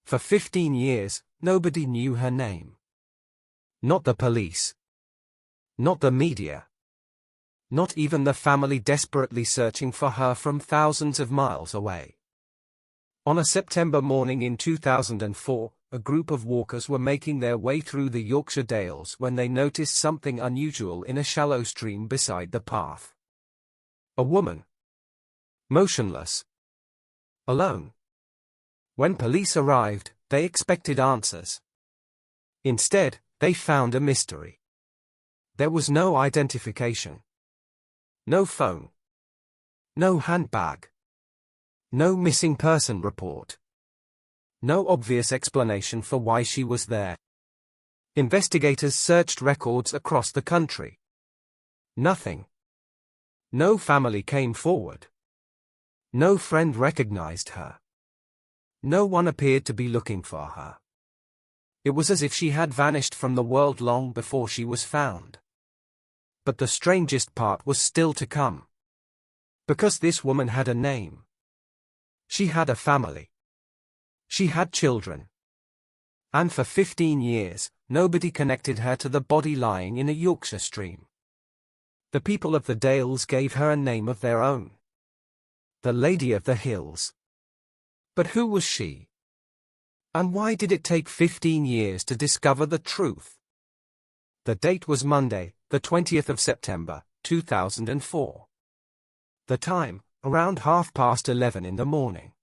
For 15 years, nobody knew her name. Not the police. Not the media. Not even the family desperately searching for her from thousands of miles away. On a September morning in 2004, a group of walkers were making their way through the Yorkshire Dales when they noticed something unusual in a shallow stream beside the path. A woman. Motionless. Alone. When police arrived, they expected answers. Instead, they found a mystery. There was no identification. No phone. No handbag. No missing person report. No obvious explanation for why she was there. Investigators searched records across the country. Nothing. No family came forward. No friend recognized her. No one appeared to be looking for her. It was as if she had vanished from the world long before she was found. But the strangest part was still to come. Because this woman had a name. She had a family. She had children. And for 15 years, nobody connected her to the body lying in a Yorkshire stream. The people of the Dales gave her a name of their own. The Lady of the Hills. But who was she? And why did it take 15 years to discover the truth? The date was Monday, the 20th of September, 2004. The time, around 11:30 in the morning.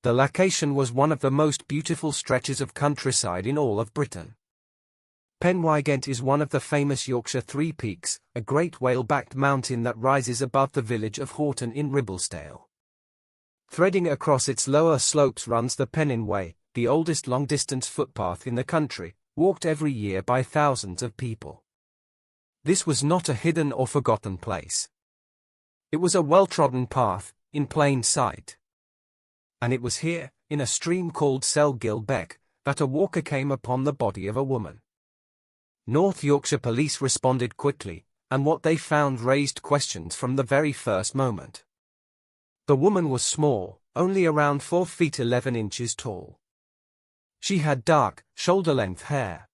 The location was one of the most beautiful stretches of countryside in all of Britain. Pen-y-Ghent is one of the famous Yorkshire Three Peaks, a great whale-backed mountain that rises above the village of Horton in Ribblesdale. Threading across its lower slopes runs the Pennine Way, the oldest long-distance footpath in the country, walked every year by thousands of people. This was not a hidden or forgotten place. It was a well-trodden path, in plain sight. And it was here, in a stream called Selgill Beck, that a walker came upon the body of a woman. North Yorkshire police responded quickly, and what they found raised questions from the very first moment. The woman was small, only around 4 feet 11 inches tall. She had dark, shoulder-length hair.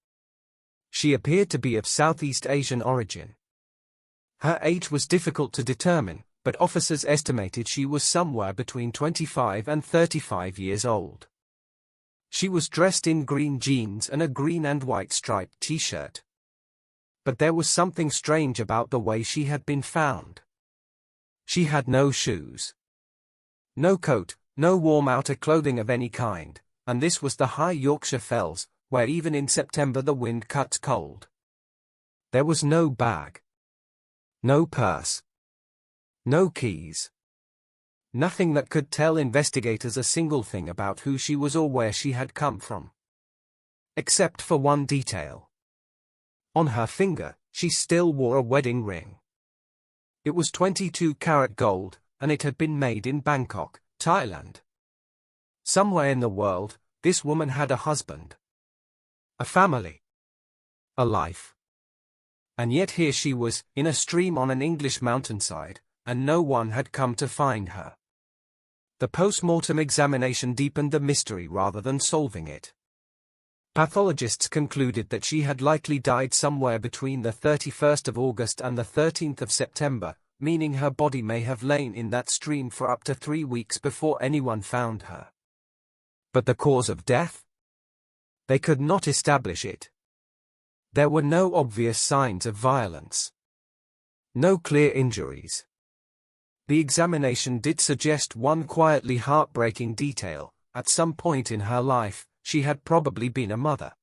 She appeared to be of Southeast Asian origin. Her age was difficult to determine, but officers estimated she was somewhere between 25 and 35 years old. She was dressed in green jeans and a green and white striped t-shirt. But there was something strange about the way she had been found. She had no shoes. No coat, no warm outer clothing of any kind, and this was the high Yorkshire fells, where even in September the wind cuts cold. There was no bag. No purse. No keys. Nothing that could tell investigators a single thing about who she was or where she had come from. Except for one detail. On her finger, she still wore a wedding ring. It was 22-carat gold, and it had been made in Bangkok, Thailand. Somewhere in the world, this woman had a husband. A family. A life. And yet here she was, in a stream on an English mountainside, and no one had come to find her. The post-mortem examination deepened the mystery rather than solving it. Pathologists concluded that she had likely died somewhere between the 31st of August and the 13th of September, meaning her body may have lain in that stream for up to 3 weeks before anyone found her. But the cause of death? They could not establish it. There were no obvious signs of violence. No clear injuries. The examination did suggest one quietly heartbreaking detail: at some point in her life, she had probably been a mother.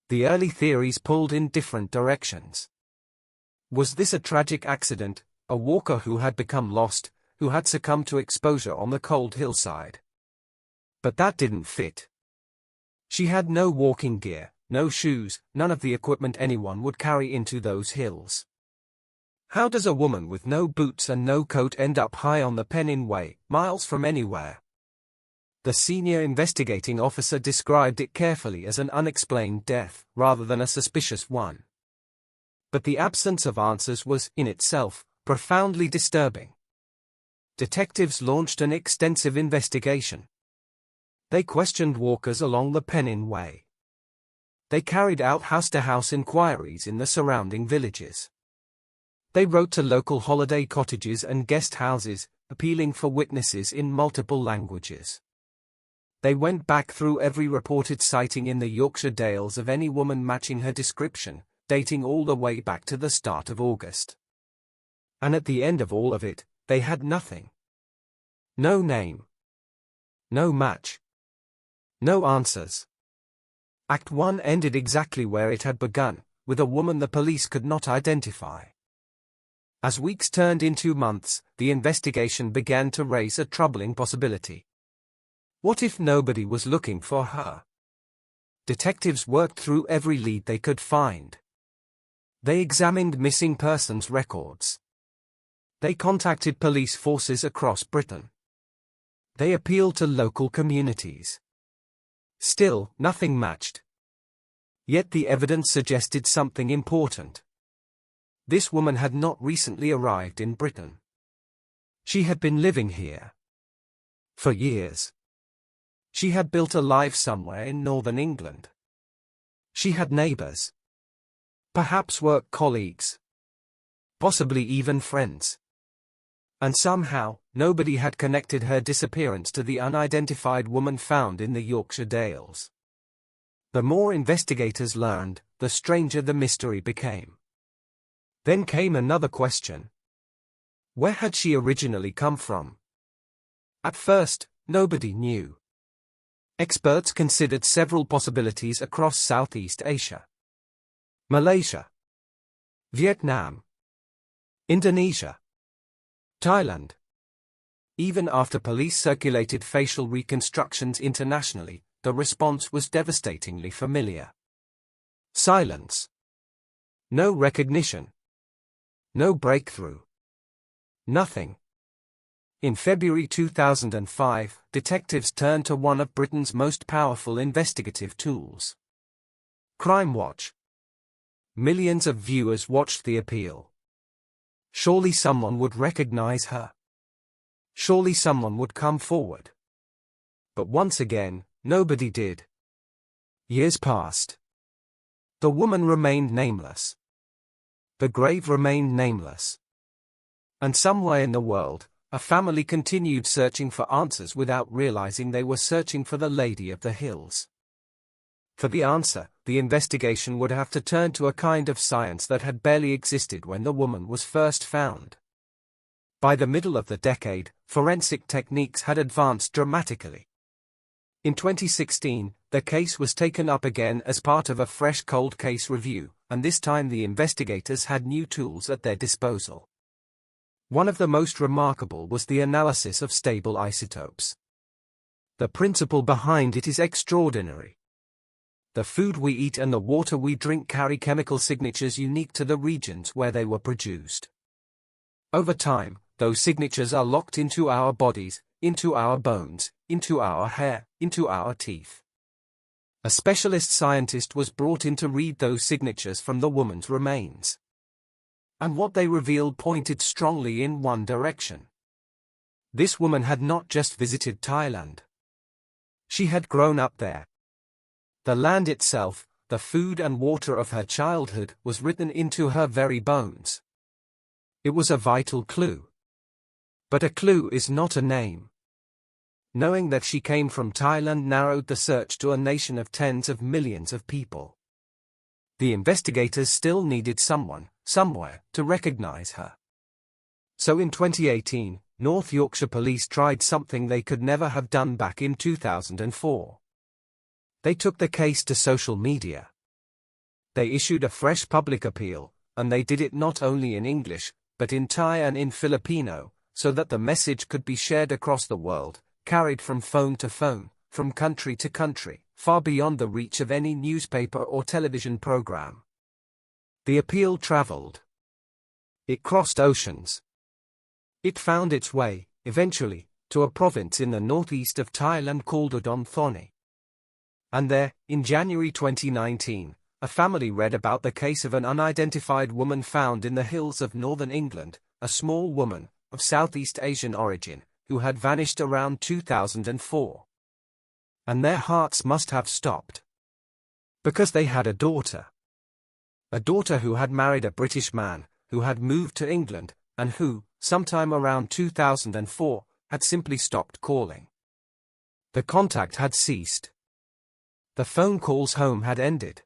The early theories pulled in different directions. Was this a tragic accident, a walker who had become lost, who had succumbed to exposure on the cold hillside? But that didn't fit. She had no walking gear, no shoes, none of the equipment anyone would carry into those hills. How does a woman with no boots and no coat end up high on the Pennine Way, miles from anywhere? The senior investigating officer described it carefully as an unexplained death, rather than a suspicious one. But the absence of answers was, in itself, profoundly disturbing. Detectives launched an extensive investigation. They questioned walkers along the Pennine Way. They carried out house-to-house inquiries in the surrounding villages. They wrote to local holiday cottages and guest houses, appealing for witnesses in multiple languages. They went back through every reported sighting in the Yorkshire Dales of any woman matching her description, dating all the way back to the start of August. And at the end of all of it, they had nothing. No name. No match. No answers. Act 1 ended exactly where it had begun, with a woman the police could not identify. As weeks turned into months, the investigation began to raise a troubling possibility. What if nobody was looking for her? Detectives worked through every lead they could find. They examined missing persons records. They contacted police forces across Britain. They appealed to local communities. Still, nothing matched. Yet the evidence suggested something important. This woman had not recently arrived in Britain. She had been living here for years. She had built a life somewhere in northern England. She had neighbors. Perhaps work colleagues. Possibly even friends. And somehow, nobody had connected her disappearance to the unidentified woman found in the Yorkshire Dales. The more investigators learned, the stranger the mystery became. Then came another question. Where had she originally come from? At first, nobody knew. Experts considered several possibilities across Southeast Asia. Malaysia, Vietnam, Indonesia, Thailand. Even after police circulated facial reconstructions internationally, the response was devastatingly familiar. Silence. No recognition. No breakthrough. Nothing. In February 2005, detectives turned to one of Britain's most powerful investigative tools. Crime Watch. Millions of viewers watched the appeal. Surely someone would recognize her. Surely someone would come forward. But once again, nobody did. Years passed. The woman remained nameless. The grave remained nameless. And somewhere in the world, a family continued searching for answers without realizing they were searching for the Lady of the Hills. For the answer, the investigation would have to turn to a kind of science that had barely existed when the woman was first found. By the middle of the decade, forensic techniques had advanced dramatically. In 2016, the case was taken up again as part of a fresh cold case review, and this time the investigators had new tools at their disposal. One of the most remarkable was the analysis of stable isotopes. The principle behind it is extraordinary. The food we eat and the water we drink carry chemical signatures unique to the regions where they were produced. Over time, those signatures are locked into our bodies, into our bones, into our hair, into our teeth. A specialist scientist was brought in to read those signatures from the woman's remains. And what they revealed pointed strongly in one direction. This woman had not just visited Thailand. She had grown up there. The land itself, the food and water of her childhood, was written into her very bones. It was a vital clue. But a clue is not a name. Knowing that she came from Thailand narrowed the search to a nation of tens of millions of people. The investigators still needed someone, somewhere, to recognize her. So in 2018, North Yorkshire Police tried something they could never have done back in 2004. They took the case to social media. They issued a fresh public appeal, and they did it not only in English, but in Thai and in Filipino, so that the message could be shared across the world, carried from phone to phone, from country to country, far beyond the reach of any newspaper or television program. The appeal traveled. It crossed oceans. It found its way, eventually, to a province in the northeast of Thailand called Udon Thani. And there, in January 2019, a family read about the case of an unidentified woman found in the hills of northern England, a small woman, of Southeast Asian origin, who had vanished around 2004. and their hearts must have stopped. Because they had a daughter. A daughter who had married a British man, who had moved to England, and who, sometime around 2004, had simply stopped calling. The contact had ceased. The phone calls home had ended.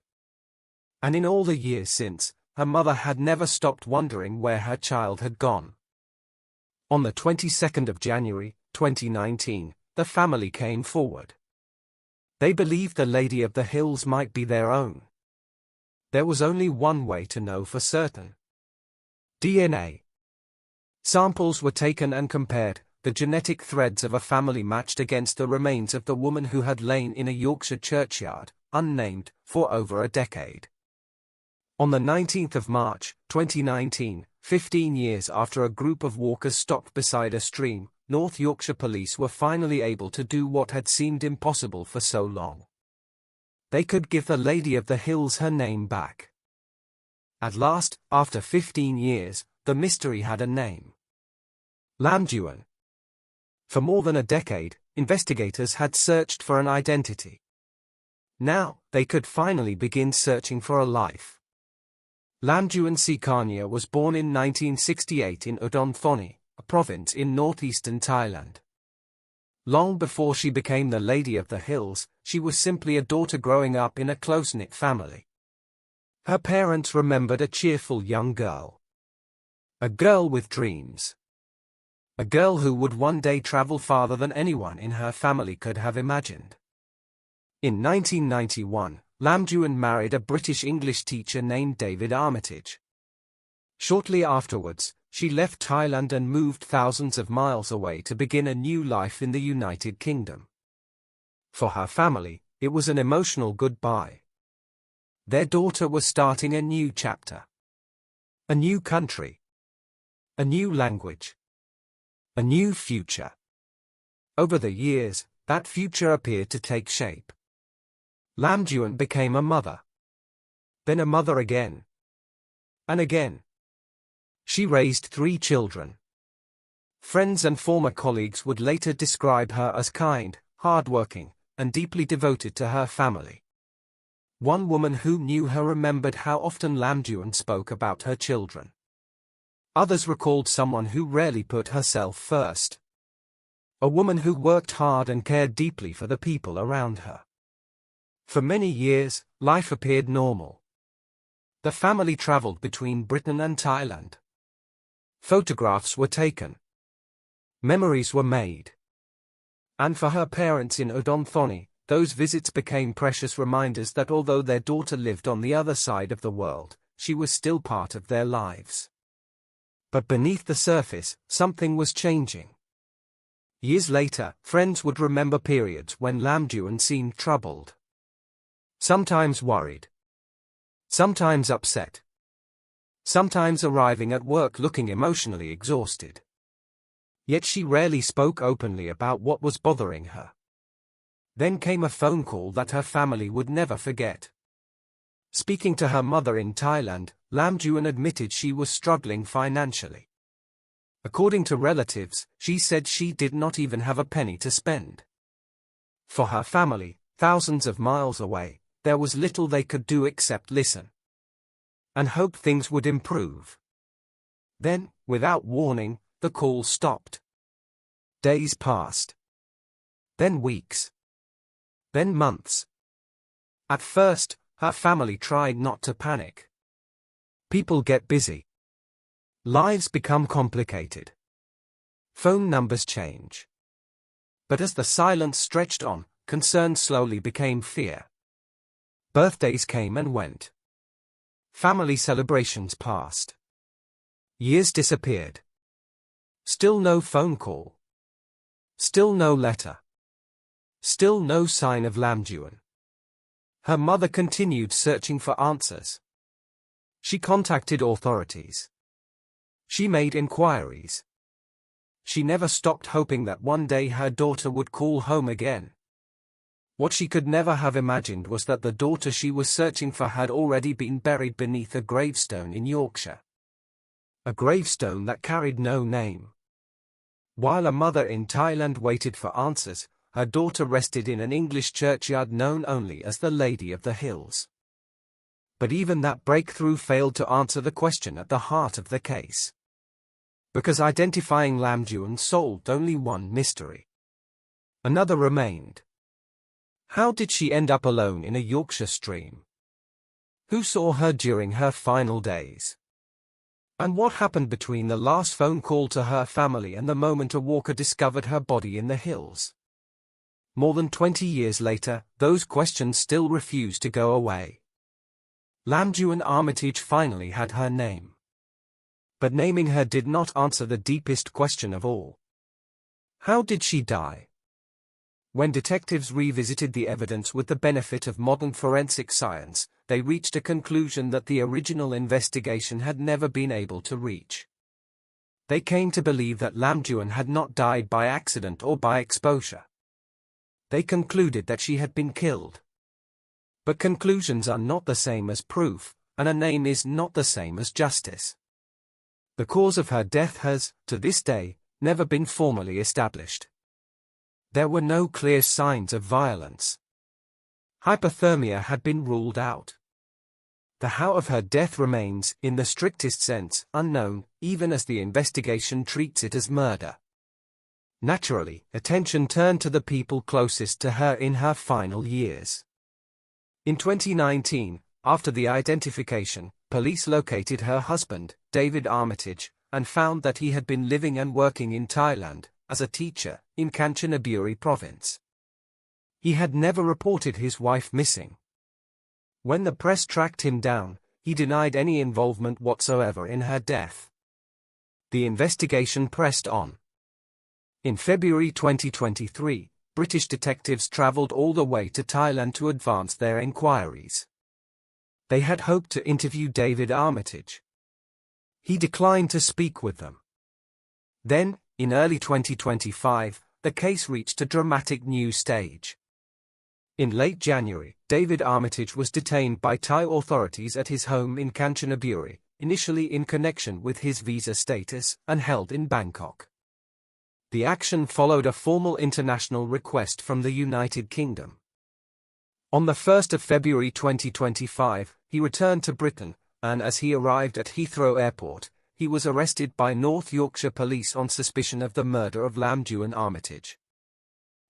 And in all the years since, her mother had never stopped wondering where her child had gone. On the 22nd of January, 2019, the family came forward. They believed the Lady of the Hills might be their own. There was only one way to know for certain. DNA. Samples were taken and compared, the genetic threads of a family matched against the remains of the woman who had lain in a Yorkshire churchyard, unnamed, for over a decade. On the 19th of March, 2019, 15 years after a group of walkers stopped beside a stream, North Yorkshire police were finally able to do what had seemed impossible for so long. They could give the Lady of the Hills her name back. At last, after 15 years, the mystery had a name. Lamduan. For more than a decade, investigators had searched for an identity. Now, they could finally begin searching for a life. Lamduan Sikanya was born in 1968 in Udon Thani, a province in northeastern Thailand. Long before she became the Lady of the Hills, she was simply a daughter growing up in a close-knit family. Her parents remembered a cheerful young girl. A girl with dreams. A girl who would one day travel farther than anyone in her family could have imagined. In 1991, Lamduan married a British English teacher named David Armitage. Shortly afterwards, she left Thailand and moved thousands of miles away to begin a new life in the United Kingdom. For her family, it was an emotional goodbye. Their daughter was starting a new chapter. A new country. A new language. A new future. Over the years, that future appeared to take shape. Lamduan became a mother. Then a mother again. And again. She raised 3 children. Friends and former colleagues would later describe her as kind, hardworking, and deeply devoted to her family. One woman who knew her remembered how often Lamduan spoke about her children. Others recalled someone who rarely put herself first. A woman who worked hard and cared deeply for the people around her. For many years, life appeared normal. The family traveled between Britain and Thailand. Photographs were taken. Memories were made. And for her parents in Udon Thani, those visits became precious reminders that although their daughter lived on the other side of the world, she was still part of their lives. But beneath the surface, something was changing. Years later, friends would remember periods when Lamduan seemed troubled. Sometimes worried. Sometimes upset. Sometimes arriving at work looking emotionally exhausted. Yet she rarely spoke openly about what was bothering her. Then came a phone call that her family would never forget. Speaking to her mother in Thailand, Lamduan admitted she was struggling financially. According to relatives, she said she did not even have a penny to spend. For her family, thousands of miles away, there was little they could do except listen. And hope things would improve. Then, without warning, the call stopped. Days passed. Then weeks. Then months. At first, her family tried not to panic. People get busy. Lives become complicated. Phone numbers change. But as the silence stretched on, concern slowly became fear. Birthdays came and went. Family celebrations passed. Years disappeared. Still no phone call. Still no letter. Still no sign of Lamduan. Her mother continued searching for answers. She contacted authorities. She made inquiries. She never stopped hoping that one day her daughter would call home again. What she could never have imagined was that the daughter she was searching for had already been buried beneath a gravestone in Yorkshire. A gravestone that carried no name. While a mother in Thailand waited for answers, her daughter rested in an English churchyard known only as the Lady of the Hills. But even that breakthrough failed to answer the question at the heart of the case. Because identifying Lamduan solved only one mystery. Another remained. How did she end up alone in a Yorkshire stream? Who saw her during her final days? And what happened between the last phone call to her family and the moment a walker discovered her body in the hills? More than 20 years later, those questions still refuse to go away. Lamduan Armitage finally had her name. But naming her did not answer the deepest question of all. How did she die? When detectives revisited the evidence with the benefit of modern forensic science, they reached a conclusion that the original investigation had never been able to reach. They came to believe that Lamduan had not died by accident or by exposure. They concluded that she had been killed. But conclusions are not the same as proof, and a name is not the same as justice. The cause of her death has, to this day, never been formally established. There were no clear signs of violence. Hypothermia had been ruled out. The how of her death remains, in the strictest sense, unknown, even as the investigation treats it as murder. Naturally, attention turned to the people closest to her in her final years. In 2019, after the identification, police located her husband, David Armitage, and found that he had been living and working in Thailand, as a teacher, in Kanchanaburi province. He had never reported his wife missing. When the press tracked him down, he denied any involvement whatsoever in her death. The investigation pressed on. In February 2023, British detectives travelled all the way to Thailand to advance their inquiries. They had hoped to interview David Armitage. He declined to speak with them. Then, in early 2025, the case reached a dramatic new stage. In late January, David Armitage was detained by Thai authorities at his home in Kanchanaburi, initially in connection with his visa status, and held in Bangkok. The action followed a formal international request from the United Kingdom. On the 1st of February 2025, he returned to Britain, and as he arrived at Heathrow Airport, he was arrested by North Yorkshire Police on suspicion of the murder of Lamduan Armitage.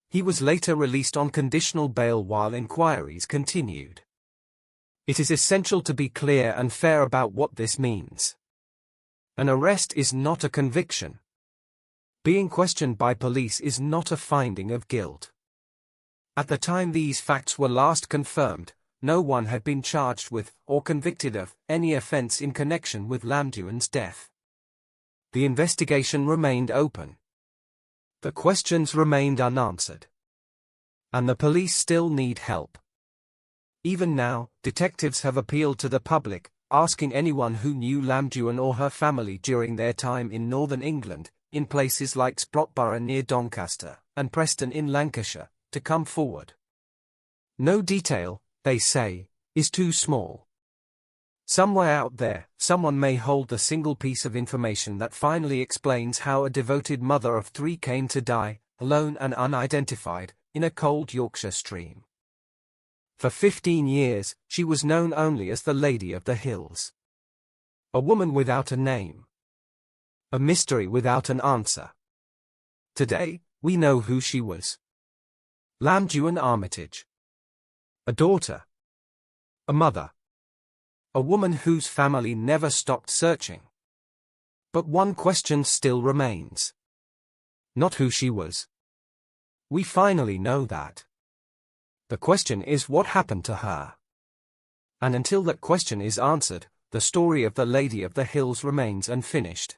He was later released on conditional bail while inquiries continued. It is essential to be clear and fair about what this means. An arrest is not a conviction. Being questioned by police is not a finding of guilt. At the time these facts were last confirmed, no one had been charged with, or convicted of, any offence in connection with Lamduan's death. The investigation remained open. The questions remained unanswered. And the police still need help. Even now, detectives have appealed to the public, asking anyone who knew Lamduan or her family during their time in northern England, in places like Sprotborough near Doncaster, and Preston in Lancashire, to come forward. No detail, they say, is too small. Somewhere out there, someone may hold the single piece of information that finally explains how a devoted mother of three came to die, alone and unidentified, in a cold Yorkshire stream. For 15 years, she was known only as the Lady of the Hills. A woman without a name. A mystery without an answer. Today, we know who she was. Lamduan Armitage. A daughter. A mother. A woman whose family never stopped searching. But one question still remains. Not who she was. We finally know that. The question is what happened to her. And until that question is answered, the story of the Lady of the Hills remains unfinished.